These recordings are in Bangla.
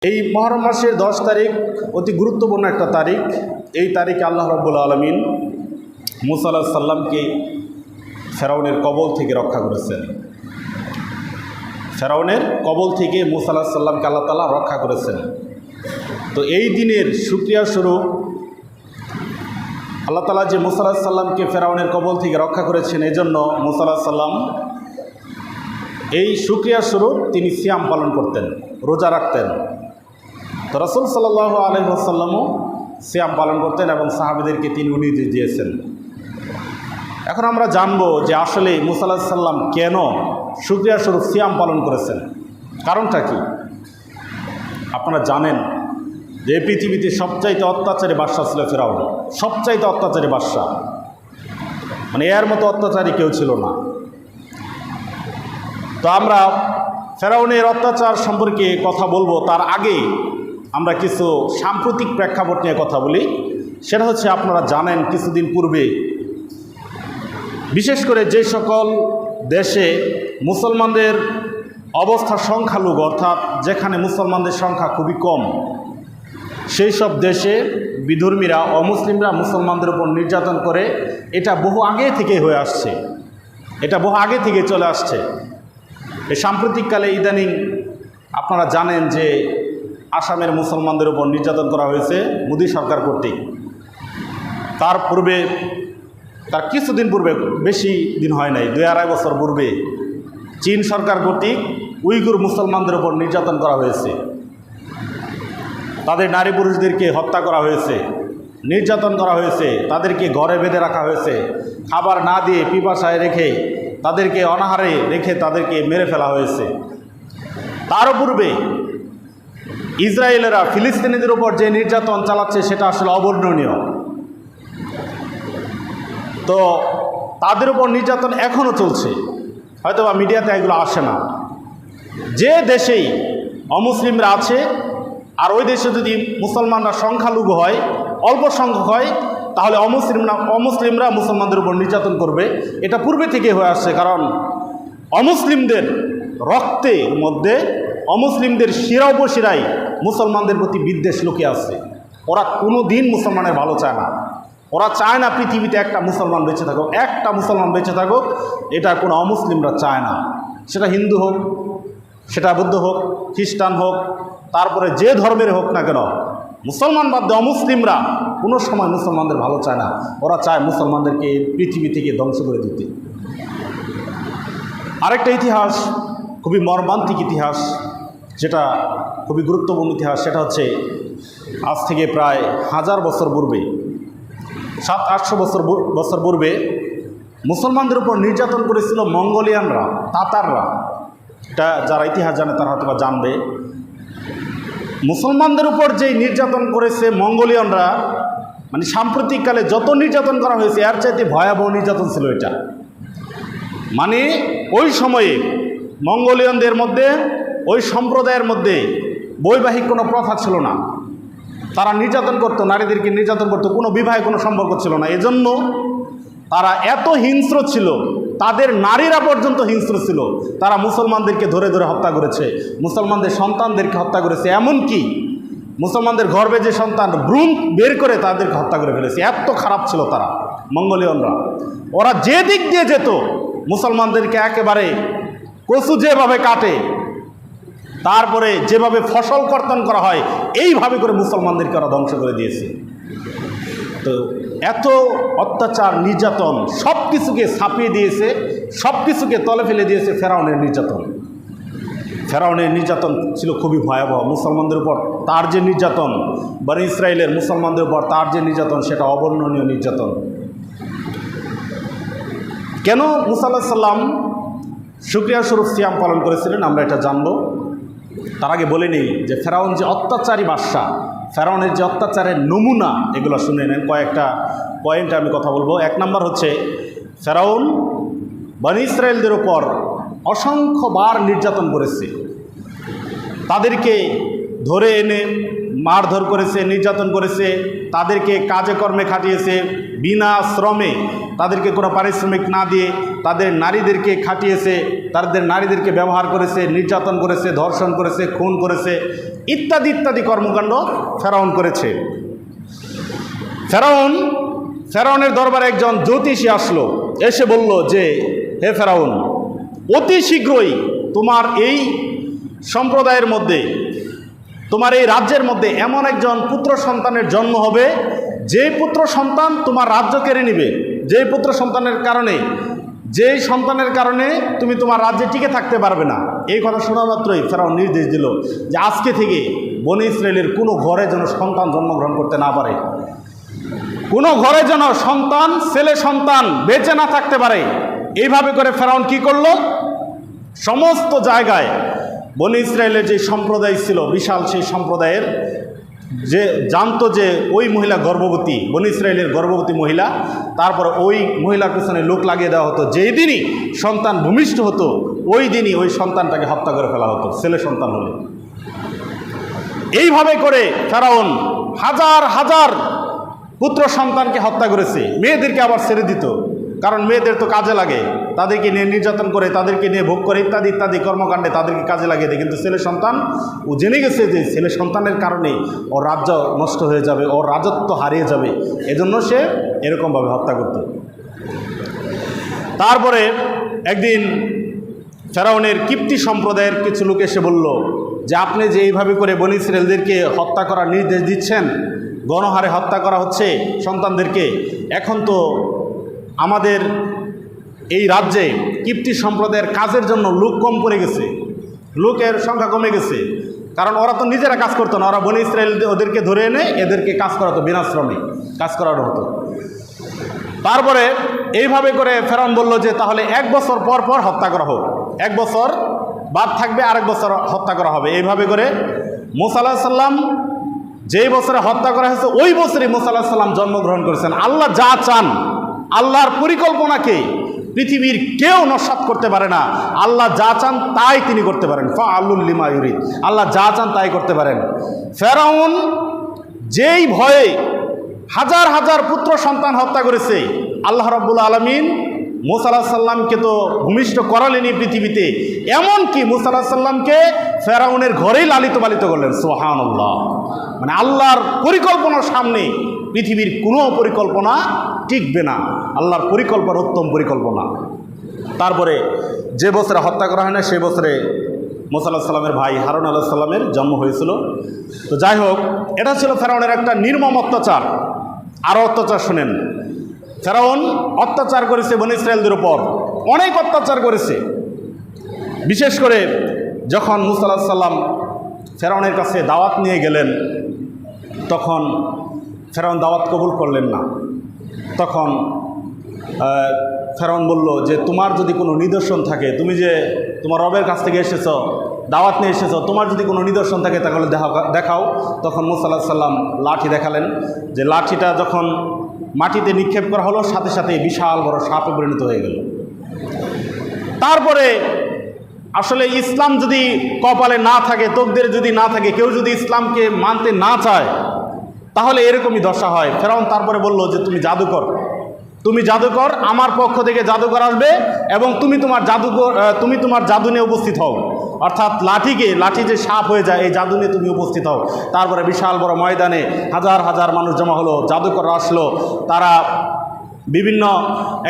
এই মুহররম মাসের 10 তারিখ অতি গুরুত্বপূর্ণ একটা তারিখ। এই তারিখে আল্লাহ রাব্বুল আলামিন মুসা আলাইহিস সালামকে ফেরাউনের কবল থেকে রক্ষা করেছেন। ফেরাউনের কবল থেকে মুসা আলাইহিস সালামকে আল্লাহ তাআলা রক্ষা করেছেন। তো এই দিনের শুকরিয়া স্বরূপ আল্লাহ তাআলা যে মুসা আলাইহিস সালামকে ফেরাউনের কবল থেকে রক্ষা করেছেন, এজন্য মুসা আলাইহিস সালাম এই শুকরিয়া স্বরূপ তিনি সিয়াম পালন করতেন, রোজা রাখতেন। তো রাসূল সাল্লাল্লাহু আলাইহি ওয়াসাল্লামও সিয়াম পালন করতেন এবং সাহাবীদেরকে তিনি নির্দেশ দিয়েছেন। এখন আমরা জানব যে আসলে মুসা আলাইহিস সালাম কেন শুকরিয়া স্বরূপ সিয়াম পালন করেছেন, কারণটা কি। আপনারা জানেন যে পৃথিবীতে সবচাইতে অত্যাচারী বাদশা ছিল ফেরাউন, সবচাইতে অত্যাচারী বাদশা, মানে এর মতো অত্যাচারী কেউ ছিল না। তো আমরা ফেরাউনের অত্যাচার সম্পর্কে কথা বলবো, তার আগে আমরা কিছু সাম্প্রতিক প্রেক্ষাপট নিয়ে কথা বলি। সেটা হচ্ছে, আপনারা জানেন কিছুদিন পূর্বে বিশেষ করে যে সকল দেশে মুসলমানদের অবস্থা সংখ্যালঘু, অর্থাৎ যেখানে মুসলমানদের সংখ্যা খুবই কম, সেই সব দেশে বিধর্মীরা অমুসলিমরা মুসলমানদের উপর নির্যাতন করে। এটা বহু আগে থেকে হয়ে আসছে, এটা বহু আগে থেকে চলে আসছে। এই সাম্প্রতিককালে ইদানিং আপনারা জানেন যে আসামের মুসলমানদের উপর নির্যাতন করা হয়েছে মোদী সরকার কর্তৃক। তার পূর্বে, তার কিছুদিন পূর্বে, বেশি দিন হয় নাই, 2-2.5 বছর পূর্বে চীন সরকার কর্তৃক উইগুর মুসলমানদের উপর নির্যাতন করা হয়েছে। তাদের নারী পুরুষদেরকে হত্যা করা হয়েছে, নির্যাতন করা হয়েছে, তাদেরকে ঘরে বেঁধে রাখা হয়েছে, খাবার না দিয়ে পিপাসায় রেখে, তাদেরকে অনাহারে রেখে তাদেরকে মেরে ফেলা হয়েছে। তার পূর্বে ইসরায়েলেরা ফিলিস্তিনিদের উপর যে নির্যাতন চালাচ্ছে সেটা আসলে অবর্ণনীয়। তো তাদের উপর নির্যাতন এখনও চলছে, হয়তো বা মিডিয়াতে এগুলো আসে না। যে দেশেই অমুসলিমরা আছে আর ওই দেশে যদি মুসলমানরা সংখ্যালঘু হয়, অল্প সংখ্যক হয়, তাহলে অমুসলিমরা মুসলমানদের উপর নির্যাতন করবে। এটা পূর্বে থেকে হয়ে আসছে, কারণ অমুসলিমদের রক্তের মধ্যে, অমুসলিমদের শিরা উপশিরায় মুসলমানদের প্রতি বিদ্বেষ লুকিয়ে আছে। ওরা কোনো দিন মুসলমানের ভালো চায় না। ওরা চায় না পৃথিবীতে একটা মুসলমান বেঁচে থাকুক, একটা মুসলমান বেঁচে থাকুক, এটা কোনো অমুসলিমরা চায় না। সেটা হিন্দু হোক, সেটা বৌদ্ধ হোক, খ্রিস্টান হোক, তারপরে যে ধর্মের হোক না কেন, মুসলমান বাদ দিয়ে অমুসলিমরা কোনো সময় মুসলমানদের ভালো চায় না। ওরা চায় মুসলমানদেরকে পৃথিবী থেকে ধ্বংস করে দিতে। আরেকটা ইতিহাস, খুবই মর্মান্তিক ইতিহাস, যেটা খুবই গুরুত্বপূর্ণ ইতিহাস, সেটা হচ্ছে আজ থেকে প্রায় 1000 বছর পূর্বে, 700-800 বছর পূর্বে মুসলমানদের উপর নির্যাতন করেছিল মঙ্গোলিয়ানরা, তাতাররা। এটা যারা ইতিহাস জানে তারা হয়তো বা জানবে। মুসলমানদের উপর যে নির্যাতন করেছে মঙ্গোলিয়ানরা, মানে সাম্প্রতিককালে যত নির্যাতন করা হয়েছে এর চাইতে ভয়াবহ নির্যাতন ছিল এটা। মানে ওই সময়ে মঙ্গোলিয়ানদের মধ্যে, ওই সম্প্রদায়ের মধ্যে বৈবাহিক কোনো প্রথা ছিল না। তারা নির্যাতন করতো, নারীদেরকে নির্যাতন করতো, কোনো বিবাহে কোনো সম্পর্ক ছিল না। এজন্য তারা এত হিংস্র ছিল, তাদের নারীরা পর্যন্ত হিংস্র ছিল। তারা মুসলমানদেরকে ধরে ধরে হত্যা করেছে, মুসলমানদের সন্তানদেরকে হত্যা করেছে, এমনকি মুসলমানদের গর্ভে যে সন্তান ভ্রূণ বের করে তাদেরকে হত্যা করে ফেলেছে। এত খারাপ ছিল তারা মঙ্গোলিয়ানরা। ওরা যে দিক দিয়ে যেত মুসলমানদেরকে একেবারে কচু যেভাবে কাটে, তারপরে যেভাবে ফসল কর্তন করা হয়, এইভাবে করে মুসলমানদেরকে ওরা ধ্বংস করে দিয়েছে। তো এত অত্যাচার, নির্যাতন, সব কিছুকে ছাপিয়ে দিয়েছে, সব কিছুকে তলে ফেলে দিয়েছে ফেরাউনের নির্যাতন। ফেরাউনের নির্যাতন ছিল খুবই ভয়াবহ মুসলমানদের উপর। তার যে নির্যাতন, বনি ইসরায়েলের মুসলমানদের উপর তার যে নির্যাতন, সেটা অবর্ণনীয় নির্যাতন। কেন মুসা আলাইহিস সালাম শুকরিয়া স্বরূপ সিয়াম পালন করেছিলেন আমরা এটা জানব। তার আগে বলে নেই যে ফেরাউন যে অত্যাচারী বাদশা, ফেরাউনের যে অত্যাচারের নমুনা, এগুলো শুনে নেন। কয়েকটা পয়েন্টে আমি কথা বলবো। 1 নম্বর হচ্ছে, ফেরাউন বনি ইসরায়েলদের উপর অসংখ্যবার নির্যাতন করেছে। তাদেরকে ধরে এনে মারধর করেছে, নির্যাতন করেছে, তাদেরকে কাজে কর্মে খাটিয়েছে, বিনা শ্রমে, তাদেরকে কোনো পারিশ্রমিক না দিয়ে তাদের নারীদেরকে খাটিয়েছে, তাদের নারীদেরকে ব্যবহার করেছে, নির্যাতন করেছে, ধর্ষণ করেছে, খুন করেছে, ইত্যাদি ইত্যাদি কর্মকাণ্ড ফেরাউন করেছে। ফেরাউনের দরবারে একজন জ্যোতিষী আসলো, এসে বলল যে হে ফেরাউন, অতি শীঘ্রই তোমার এই সম্প্রদায়ের মধ্যে, তোমার এই রাজ্যের মধ্যে এমন একজন পুত্র সন্তানের জন্ম হবে, যে পুত্র সন্তান তোমার রাজ্য কেড়ে নিবে, যেই পুত্র সন্তানের কারণে, যেই সন্তানের কারণে তুমি তোমার রাজ্যে টিকে থাকতে পারবে না। এই কথা শোনা মাত্রই ফেরাউন নির্দেশ দিল যে আজকে থেকে বনী ইসরায়েলের কোনো ঘরে যেন সন্তান জন্মগ্রহণ করতে না পারে, কোনো ঘরে যেন সন্তান, ছেলে সন্তান বেঁচে না থাকতে পারে। এইভাবে করে ফেরাউন কি করলো, সমস্ত জায়গায় বনী ইসরায়েলের যে সম্প্রদায় ছিল বিশাল, সেই সম্প্রদায়ের যে জানতো যে ওই মহিলা গর্ভবতী, বনী ইসরায়েলের গর্ভবতী মহিলা, তারপরে ওই মহিলার পেছনে লোক লাগিয়ে দেওয়া হতো, যেই দিনই সন্তান ভূমিষ্ঠ হতো ওই দিনই ওই সন্তানটাকে হত্যা করে ফেলা হতো, ছেলে সন্তান হলে। এইভাবে করে ফেরাউন হাজার হাজার পুত্র সন্তানকে হত্যা করেছে। মেয়েদেরকে আবার ছেড়ে দিত, কারণ মেয়েদের তো কাজে লাগে, তাদেরকে নিয়ে নির্যাতন করে, তাদেরকে নিয়ে ভোগ করে, ইত্যাদি ইত্যাদি কর্মকাণ্ডে তাদেরকে কাজে লাগিয়ে দেয়। কিন্তু ছেলে সন্তান, ও জেনে গেছে যে ছেলে সন্তানের কারণে ওর রাজ্য নষ্ট হয়ে যাবে, ওর রাজত্ব হারিয়ে যাবে, এজন্য সে এরকমভাবে হত্যা করত। তারপরে একদিন ফেরাউনের কিপ্তি সম্প্রদায়ের কিছু লোক এসে বলল যে আপনি যে এইভাবে করে বনী ইসরায়েলদেরকে হত্যা করার নির্দেশ দিচ্ছেন, গণহারে হত্যা করা হচ্ছে সন্তানদেরকে, এখন তো আমাদের এই রাজ্যে কিপ্তি সম্প্রদায়ের কাজের জন্য লোক কম পড়ে গেছে, লোকের সংখ্যা কমে গেছে, কারণ ওরা তো নিজেরা কাজ করতো না, ওরা বনী ইসরায়েল ওদেরকে ধরে এনে এদেরকে কাজ করাতো, বিনাশ্রমে কাজ করানো হতো। তারপরে এইভাবে করে ফেরাউন বলল যে তাহলে 1 বছর পর পর হত্যা করা হোক, 1 বছর বাদ থাকবে, আরেক বছর হত্যা করা হবে। এইভাবে করে মুসা আলাইহিস সালাম যেই বছরে হত্যা করা হয়েছে ওই বছরই মুসা আলাইহিস সালাম জন্মগ্রহণ করেছেন। আল্লাহ যা চান, আল্লাহর পরিকল্পনাকে পৃথিবীর কেউ নস্যাৎ করতে পারে না। আল্লাহ যা চান তাই তিনি করতে পারেন, ফাআলুল লিমা ইউরিদ, আল্লাহ যা চান তাই করতে পারেন। ফেরাউন যেই ভয়ে হাজার হাজার পুত্র সন্তান হত্যা করেছে, আল্লাহ রাব্বুল আলামিন মুসা আলাইহিস সালামকে তো ভূমিষ্ঠ করালেনি পৃথিবীতে, এমনকি মুসা আলাইহিস সালামকে ফেরাউনের ঘরেই লালিত পালিত করলেন। সুবহানাল্লাহ। মানে আল্লাহর পরিকল্পনার সামনে পৃথিবীর কোনো পরিকল্পনা টিকবে না, আল্লাহর পরিকল্পনা উত্তম পরিকল্পনা। তারপরে যে বছরে হত্যা করা হয় না সেই বছরে মুসা আলাইহিস সালামের ভাই হারুন আলাইহিস সালামের জন্ম হয়েছিল। তো যাই হোক, এটা ছিল ফেরাউনের একটা নির্মম অত্যাচার। আরও অত্যাচার শুনেন, ফেরাউন অত্যাচার করেছে বনী ইসরায়েলদের উপর, অনেক অত্যাচার করেছে। বিশেষ করে যখন মুসা আলাইহিস সালাম ফেরাউনের কাছে দাওয়াত নিয়ে গেলেন, তখন ফেরাউন দাওয়াত কবুল করলেন না। তখন ফেরাউন বলল যে তোমার যদি কোনো নিদর্শন থাকে, তুমি যে তোমার রবের কাছ থেকে এসেছো, দাওয়াত নিয়ে এসেছো, তোমার যদি কোনো নিদর্শন থাকে তাহলে দেখাও। তখন মুসা আলাইহিস সালাম লাঠি দেখালেন, যে লাঠিটা যখন মাটিতে নিক্ষেপ করা হলো সাথে সাথে বিশাল বড় সাপে পরিণত হয়ে গেল। তারপরে আসলে ইসলাম যদি কপালে না থাকে, তকদিরে যদি না থাকে, কেউ যদি ইসলামকে মানতে না চায়, তাহলে এরকমই দশা হয়। ফেরাউন তারপরে বলল যে তুমি জাদুকর, আমার পক্ষ থেকে জাদুকর আসবে এবং তুমি তোমার জাদু নিয়ে উপস্থিত হও, অর্থাৎ লাঠি যে সাপ হয়ে যায় এই জাদু নিয়ে তুমি উপস্থিত হও। তারপরে বিশাল বড় ময়দানে হাজার হাজার মানুষ জমা হলো, জাদুকররা আসলো, তারা বিভিন্ন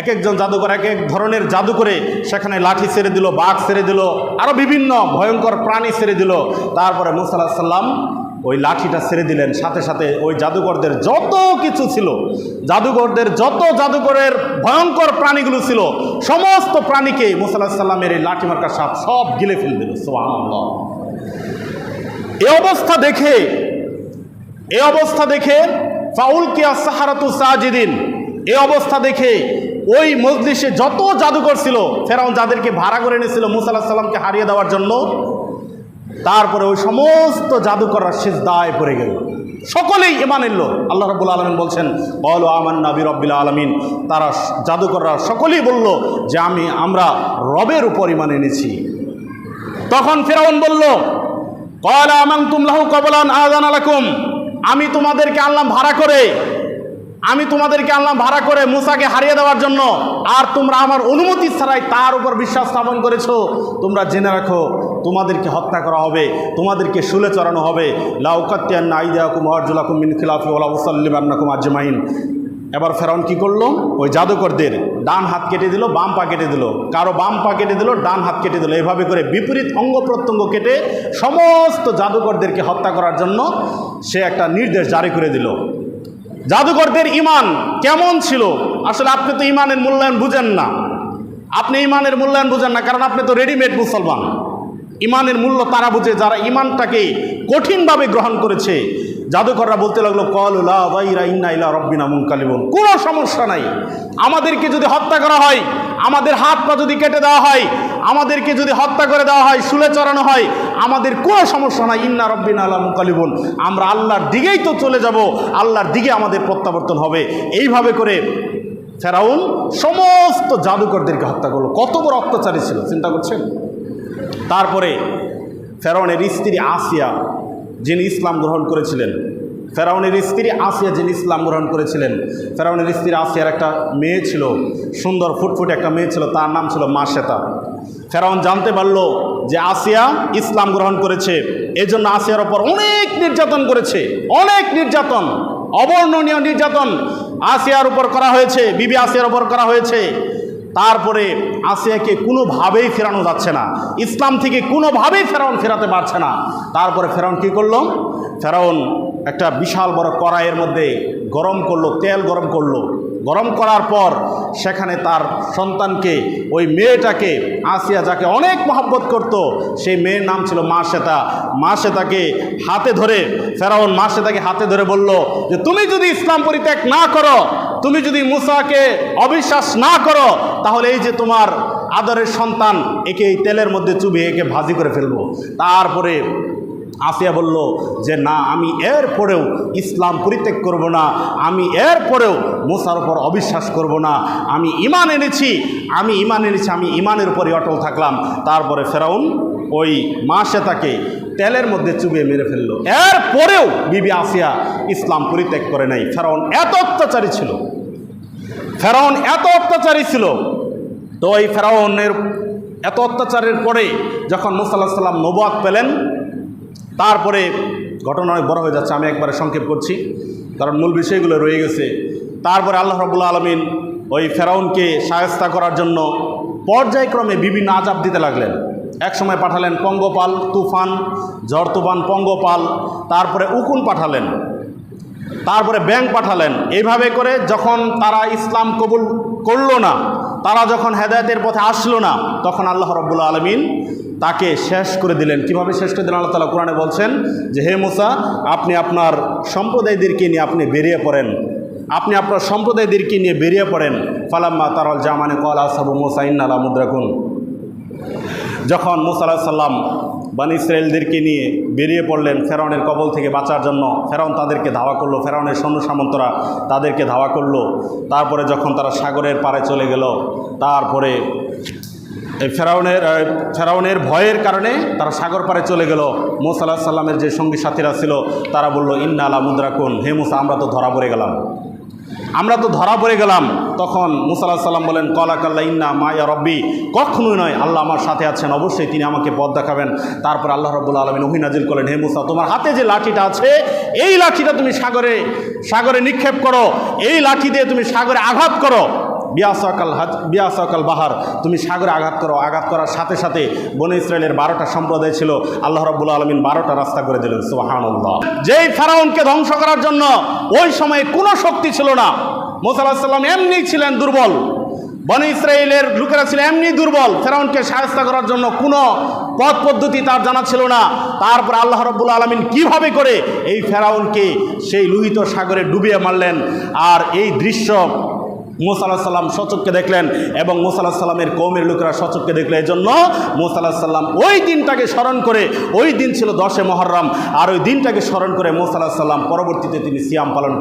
এক একজন জাদুকর এক এক ধরনের জাদু করে সেখানে লাঠি ছেড়ে দিল, বাঘ ছেড়ে দিল, আরও বিভিন্ন ভয়ঙ্কর প্রাণী ছেড়ে দিল। তারপরে মুসা আলাইহিস সালাম ওই লাঠিটা ছেড়ে দিলেন, সাথে সাথে ওই জাদুকরদের যত কিছু ছিল, জাদুকরের ভয়ঙ্কর প্রাণীগুলো ছিল, সমস্ত প্রাণীকে মুসা আলাইহিস সালামের এই লাঠি মার্কা সাপ সব গিলে ফেলে দিল। সুবহানাল্লাহ। এই অবস্থা দেখে ফাউলকিয়া সাহারাতু সাজিদিন, এই অবস্থা দেখে ওই মজলিসে যত জাদুকর ছিল, ফেরাউন যাদেরকে ভাড়া করে এনেছিল মুসা আলাইহিস সালামকে হারিয়ে দেওয়ার জন্য, তারপরে ওই সমস্ত জাদুকররা সিজদায় পড়ে গেল, সকলেই ঈমান আনলো। আল্লাহ রাব্বুল আলামিন বলছেন ক্বালু আমান্না বিরাব্বিল আলামিন, তারা জাদুকররা সকলেই বলল যে আমরা রবের উপর ঈমান এনেছি। তখন ফেরাউন বলল ক্বালা আমানতুম লাহু ক্বাবলা আন আযানা লাকুম, আমি তোমাদেরকে আনলাম ভাড়া করে, আমি তোমাদেরকে আনলাম ভাড়া করে মুসাকে হারিয়ে দেওয়ার জন্য, আর তোমরা আমার অনুমতি ছাড়াই তার উপর বিশ্বাস স্থাপন করেছো। তোমরা জেনে রাখো তোমাদেরকে হত্যা করা হবে, তোমাদেরকে শুলে চড়ানো হবে। লাউকাত্তিয়ান্না আইদিয়াকুম ওয়া আরজুলাকুম মিন খিলাফি ওয়া লাউসাল্লিবান্নাকুম আজমাইন। এবার ফেরাউন কি করলো? ওই জাদুকরদের ডান হাত কেটে দিল, বাম পা কেটে দিল, কারো বাম পা কেটে দিল, ডান হাত কেটে দিল, এভাবে করে বিপরীত অঙ্গ প্রত্যঙ্গ কেটে সমস্ত জাদুকরদেরকে হত্যা করার জন্য সে একটা নির্দেশ জারি করে দিল। জাদুকরদের ঈমান কেমন ছিল? আসলে আপনি তো ঈমানের মূল্যায়ন বুঝেন না, আপনি ঈমানের মূল্যায়ন বুঝেন না, কারণ আপনি তো রেডিমেড মুসলমান। ঈমানের মূল্য তারা বুঝে যারা ঈমানটাকে কঠিনভাবে গ্রহণ করেছে। জাদুকররা বলতে লাগলো, ক্বালু লা যাইরা ইন্না ইলা রাব্বিনা মুনকালিবুন। কোনো সমস্যা নাই, আমাদেরকে যদি হত্যা করা হয়, আমাদের হাত পা যদি কেটে দেওয়া হয়, আমাদেরকে যদি হত্যা করে দেওয়া হয়, শুলে চড়ানো হয়, আমাদের কোনো সমস্যা নাই। ইন্না রাব্বিনা লা মুনকালিবুন, আমরা আল্লাহর দিকেই তো চলে যাব, আল্লাহর দিকে আমাদের প্রত্যাবর্তন হবে। এইভাবে করে ফেরাউন সমস্ত জাদুকরদেরকে হত্যা করলো। কত বড় অত্যাচারী ছিল চিন্তা করছেন? তারপরে ফেরাউনের স্ত্রী আসিয়া যিনি ইসলাম গ্রহণ করেছিলেন, ফেরাউনের স্ত্রী আসিয়া যিনি ইসলাম গ্রহণ করেছিলেন, ফেরাউনের স্ত্রী আসিয়ার একটা মেয়ে ছিল, সুন্দর ফুটফুটে একটা মেয়ে ছিল, তার নাম ছিল মাশেতা। ফেরাউন জানতে পারলো যে আসিয়া ইসলাম গ্রহণ করেছে, এজন্য আসিয়ার ওপর অনেক নির্যাতন করেছে, অনেক নির্যাতন, অবর্ণনীয় নির্যাতন আসিয়ার উপর করা হয়েছে, বিবি আসিয়ার উপর করা হয়েছে। তারপরে আসিয়াকে কোনোভাবেই ফেরানো যাচ্ছে না, ইসলাম থেকে কোনোভাবেই ফেরাউন ফেরাতে পারছে না। তারপরে ফেরাউন কী করলো? ফেরাউন একটা বিশাল বড় কড়াইয়ের মধ্যে গরম করলো, তেল গরম করলো। গরম করার পর সেখানে তার সন্তানকে, ওই মেয়েটাকে, আসিয়া যাকে অনেক মহব্বত করত, সেই মেয়ের নাম ছিল মাশেতা। মাশেতাকে হাতে ধরে ফেরাউন মাশেতাকে হাতে ধরে বলল যে তুমি যদি ইসলাম পরিত্যাগ না করো, তুমি যদি মুসাকে অবিশ্বাস না করো, তাহলে এই যে তোমার আদরের সন্তান, একে এই তেলের মধ্যে চুবিয়ে একে ভাজি করে ফেলবো। তারপরে আসিয়া বলল যে না, আমি এর পরেও ইসলাম পরিত্যাগ করব না, আমি এর পরেও মুসার উপর অবিশ্বাস করব না, আমি ঈমান এনেছি, আমি ঈমানের উপরে অটল থাকলাম। তারপরে ফেরাউন ওই মাশেতাকে তেলের মধ্যে চুবিয়ে মেরে ফেললো। এর পরেও বিবি আসিয়া ইসলাম পরিত্যাগ করে নাই। ফেরাউন এত অত্যাচারী ছিল, ফেরাউন এত অত্যাচারী ছিল। তো এই ফেরাউনের এত অত্যাচারের পরে যখন মুসা আলাইহিস সালাম নবুয়ত পেলেন, তারপরে ঘটনা অনেক বড় হয়ে যাচ্ছে, আমি একবারে সংক্ষেপ করছি কারণ মূল বিষয়গুলো রয়ে গেছে। তারপরে আল্লাহ রাব্বুল আলামিন ওই ফেরাউনকে শায়েস্তা করার জন্য পর্যায়ক্রমে বিভিন্ন আযাব দিতে লাগলেন। এক সময় পাঠালেন পঙ্গপাল, তুফান, ঝড় তুফান, পঙ্গপাল, তারপরে উকুন পাঠালেন, তারপরে ব্যাঙ পাঠালেন। এইভাবে করে যখন তারা ইসলাম কবুল করলো না, তারা যখন হেদায়েতের পথে আসলো না, তখন আল্লাহ রাব্বুল আলামিন তাকে শেষ করে দিলেন। কিভাবে শেষ করে দিলেন? আল্লাহ তাআলা কোরআনে বলছেন যে হে মুসা, আপনি আপনার সম্প্রদায়দেরকে নিয়ে আপনি বেরিয়ে পড়েন, আপনি আপনার সম্প্রদায়দেরকে নিয়ে বেরিয়ে পড়েন। ফালাম্মা তারাল জামানে ক্বালা আসহাবু মুসা ইন্না লা মুদরাকুন। যখন মুসা আলাইহিস সালাম বনী ইসরাঈলদেরকে নিয়ে বেরিয়ে পড়লেন ফেরাউনের কবল থেকে বাঁচার জন্য, ফেরাউন তাদেরকে ধাওয়া করলো, ফেরাউনের সৈন্য সামন্তরা তাদেরকে ধাওয়া করলো। তারপরে যখন তারা সাগরের পাড়ে চলে গেল, তারপরে এই ফেরাউনের ভয়ের কারণে তারা সাগর পাড়ে চলে গেল। মুসা আলাইহিস সালামের যে সঙ্গী সাথীরা ছিল তারা বলল ইন্না লা মুদরাকুন, হে মুসা, আমরা তো ধরা পড়ে গেলাম, আমরা তো ধরা পড়ে গেলাম। তখন মুসা আলাইহিস সালাম বলেন ক্বালা কাল্লা ইন্না মাইয়া রব্বি, কখনোই নয়, আল্লাহ আমার সাথে আছেন, অবশ্যই তিনি আমাকে পথ দেখাবেন। তারপর আল্লাহ রাব্বুল আলামিন ওহী নাজিল করলেন, হে মুসা, তোমার হাতে যে লাঠিটা আছে, এই লাঠিটা তুমি সাগরে নিক্ষেপ করো, এই লাঠি দিয়ে তুমি সাগরে আঘাত করো। বিয়াসাকাল বাহার, তুমি সাগরে আঘাত করো। আঘাত করার সাথে সাথে বনী ইসরাইলের 12টা সম্প্রদায় ছিল, আল্লাহ রাব্বুল আলামিন 12টা রাস্তা করে দিলেন। সুবহানাল্লাহ। যেই ফেরাউনকে ধ্বংস করার জন্য ওই সময়ে কোনো শক্তি ছিল না, মুসা আলাইহিস সালাম এমনি ছিলেন দুর্বল, বনী ইসরাইলের লোকেরা ছিল এমনি দুর্বল, ফেরাউনকে শায়েস্তা করার জন্য কোনো পথ পদ্ধতি তার জানা ছিল না। তারপর আল্লাহ রাব্বুল আলামিন কিভাবে করে এই ফেরাউনকে সেই লোহিত সাগরে ডুবিয়ে মারলেন, আর এই দৃশ্য মুসা আলাইহিস সালাম সচক্ষে দেখলেন এবং মুসা আলাইহিস সালামের কওমের লোকেরা সচক্ষে দেখলো। এই জন্য মুসা আলাইহিস সালাম ওই দিনটাকে স্মরণ করে, ওই দিন ছিল 10 মুহররম, আর ওই দিনটাকে স্মরণ করে মুসা আলাইহিস সালাম পরবর্তীতে তিনি সিয়াম পালন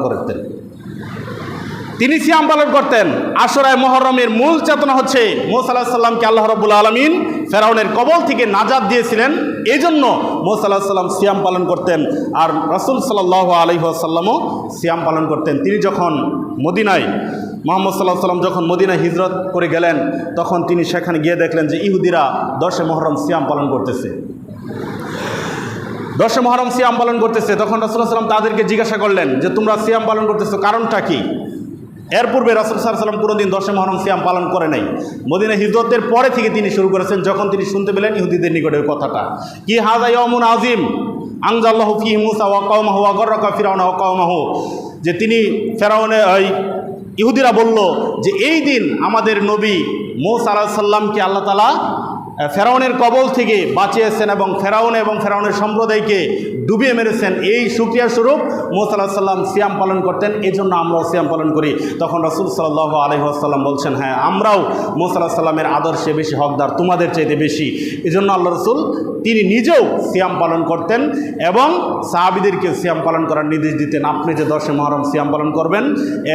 করতেন। আশুরায়ে মুহররমের মূল চেতনা হচ্ছে মুসা আলাইহিস সালামকে আল্লাহ রাব্বুল আলামিন ফেরাউনের কবল থেকে নাজাত দিয়েছিলেন এই জন্য মুসা আলাইহিস সালাম সিয়াম পালন করতেন, আর রাসূল সাল্লাল্লাহু আলাইহি ওয়াসাল্লামও সিয়াম পালন করতেন। তিনি যখন মদিনায়, মুহাম্মদ সাল্লাল্লাহু আলাইহি ওয়াসাল্লাম যখন মদিনায় হিজরত করে গেলেন, তখন তিনি সেখানে গিয়ে দেখলেন যে ইহুদিরা 10 মুহররম সিয়াম পালন করতেছে। 10 মুহররম সিয়াম পালন করতেছে। তখন রাসূল সাল্লাল্লাহু আলাইহি ওয়াসাল্লাম তাদেরকে জিজ্ঞাসা করলেন যে তোমরা সিয়াম পালন করতেছো, কারণটা কি? এর পূর্বে রাসূল সাল্লাল্লাহু আলাইহি ওয়াসাল্লাম কোনোদিন 10 মুহররম সিয়াম পালন করে নাই। মদিনা হিজরতের পরে থেকে তিনি শুরু করেছেন, যখন তিনি শুনতে পেলেন ইহুদিদের নিকটের কথাটা কি, হাযা ইয়াউমুন আযীম আনজাল্লাহু ফীহি মূসা ওয়া কওমাহু ওয়া গররাকা ফিরআউনা ওয়া কওমাহু, যে তিনি ফেরাউনের ইহুদিরা বলল যে এই দিন আমাদের নবী মূসা আলাইহিস সালামকে আল্লাহ তাআলা ফেরাউনের কবল থেকে বাঁচিয়েছেন এবং ফেরাউনের সম্প্রদায়কে ডুবিয়ে মেরেছেন। এই শুকরিয়া স্বরূপ মূসা আলাইহিস সালাম সিয়াম পালন করতেন, এই জন্য আমরাও সিয়াম পালন করি। তখন রাসূল সাল্লাল্লাহু আলাইহি ওয়াসাল্লাম বলছেন, হ্যাঁ আমরাও মূসা আলাইহিস সালামের আদর্শে বেশি হকদার, তোমাদের চাইতে বেশি। এই জন্য আল্লাহ রাসূল তিনি নিজেও সিয়াম পালন করতেন এবং সাহাবীদেরকে সিয়াম পালন করার নির্দেশ দিতেন। আপনি যে 10 মুহররম সিয়াম পালন করবেন,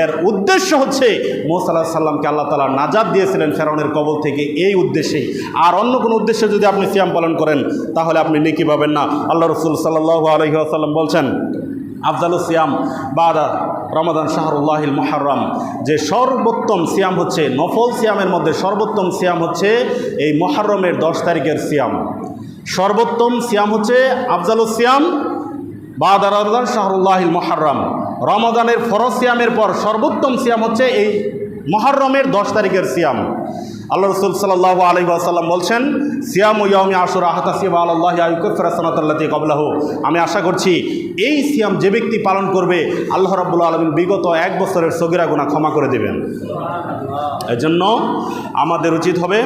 এর উদ্দেশ্য হচ্ছে মূসা আলাইহিস সালামকে আল্লাহ তাআলা নাজাত দিয়েছিলেন ফেরাউনের কবল থেকে, এই উদ্দেশ্যেই। আর অন্য কোনো উদ্দেশ্যে যদি আপনি সিয়াম পালন করেন তাহলে আপনি নেকি পাবেন না। আল্লাহ রাসূল সাল্লাল্লাহু আলাইহি ওয়াসাল্লাম বলছেন, আফজালুস সিয়াম বাদা রমাদান শাহরুল্লাহিল মুহাররম, যে সর্বোত্তম সিয়াম হচ্ছে, নফল সিয়ামের মধ্যে সর্বোত্তম সিয়াম হচ্ছে এই মুহররমের 10 তারিখের সিয়াম। সর্বোত্তম সিয়াম হচ্ছে আফজালুস সিয়াম বাদা রমাদান শাহরুল্লাহিল মুহাররম। রমাদানের ফরজ সিয়ামের পর সর্বোত্তম সিয়াম হচ্ছে এই মুহররমের 10 তারিখের সিয়াম। আল্লাহ রাসূল সাল্লাল্লাহু আলাইহি ওয়াসাল্লাম বলছেন, সিয়ামু ইয়াউমি আশুরা আহতাসিবু আলাল্লাহি আইয়ুকাফিরা সানাতাল্লাতী ক্বাবলাহু, আমি আশা করছি এই সিয়াম যে ব্যক্তি পালন করবে আল্লাহ রাব্বুল আলামিন বিগত 1 বছরের সগীরা গুনাহ ক্ষমা করে দেবেন। এজন্য আমাদের উচিত হবে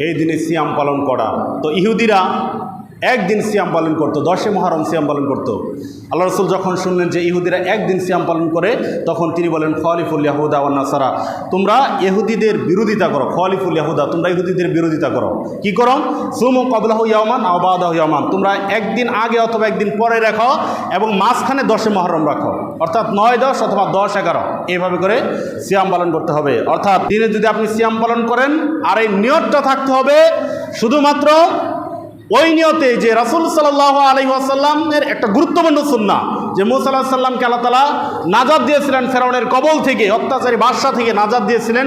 এই দিনে সিয়াম পালন করা। তো ইহুদিরা একদিন সিয়াম পালন করতো, 10 মুহররম সিয়াম পালন করতো। আল্লাহ রাসূল যখন শুনলেন যে ইহুদিরা একদিন সিয়াম পালন করে, তখন তিনি বলেন, খালিফুল ইয়াহুদা ওয়ান নাসারা, তোমরা ইহুদিদের বিরোধিতা করো। খালিফুল ইয়াহুদা, তোমরা ইহুদিদের বিরোধিতা করো। কি করো? সুমু ক্বাবলাহু ইয়াওমান আও বাদাহু ইয়াওমান, তোমরা একদিন আগে অথবা একদিন পরে রাখো এবং মাঝখানে 10 মুহররম রাখো, অর্থাৎ 9, 10 অথবা 10, 11 এইভাবে করে সিয়াম পালন করতে হবে। অর্থাৎ দিনে যদি আপনি সিয়াম পালন করেন, আর এই নিয়তটা থাকতে হবে শুধুমাত্র ওই নিয়তে যে রাসূল সাল্লাল্লাহু আলাইহি ওয়াসাল্লামের একটা গুরুত্বপূর্ণ সুন্নাহ, যে মূসা আলাইহিস সালামকে আল্লাহ তাআলা নাজাত দিয়েছিলেন ফেরাউনের কবল থেকে, অত্যাচারী বাদশা থেকে নাজাত দিয়েছিলেন,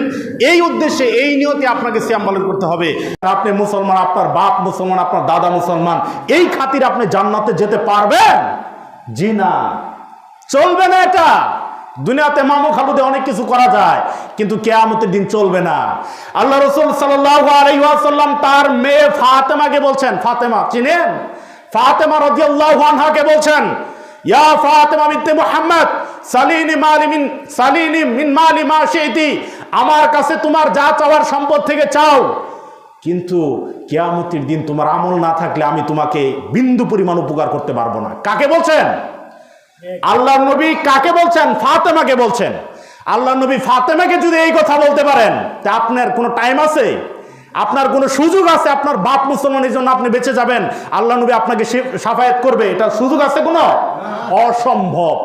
এই উদ্দেশ্যে এই নিয়তে আপনাকে সিয়াম পালন করতে হবে। আপনি মুসলমান, আপনার বাপ মুসলমান, আপনার দাদা মুসলমান, এই খাতিরে আপনি জান্নাতে যেতে পারবেন? জি না, চলবে না। এটা দুনিয়াতে মামু খালুদে অনেক কিছু করা যায়, কিন্তু কিয়ামতের দিন চলবে না। আল্লাহ রাসূল সাল্লাল্লাহু আলাইহি ওয়াসাল্লাম তার মেয়ে ফাতেমাকে বলছেন, ফাতেমা চিনেন? ফাতেমা রাদিয়াল্লাহু আনহাকে বলছেন, ইয়া ফাতেমা বিনতে মুহাম্মদ সালিনি মিন মালি মা শি'তি, আমার কাছে তোমার যা চাওয়ার সম্পদ থেকে চাও, কিন্তু কিয়ামতের দিন তোমার আমল না থাকলে আমি তোমাকে বিন্দু পরিমাণ উপকার করতে পারবো না। কাকে বলছেন? আল্লাহর নবী কাকে বলছেন? ফাতেমাকে বলছেন। আল্লাহর নবী ফাতেমাকে যদি এই কথা বলতে পারেন, তা আপনার কোনো টাইম আছে? আপনার কোনো সুযোগ আছে? আপনার বাপ মুসলমান, এই জন্য আপনি বেঁচে যাবেন, আল্লাহর নবী আপনাকে শাফায়াত করবে, এটা সুযোগ আছে কোনো? অসম্ভব।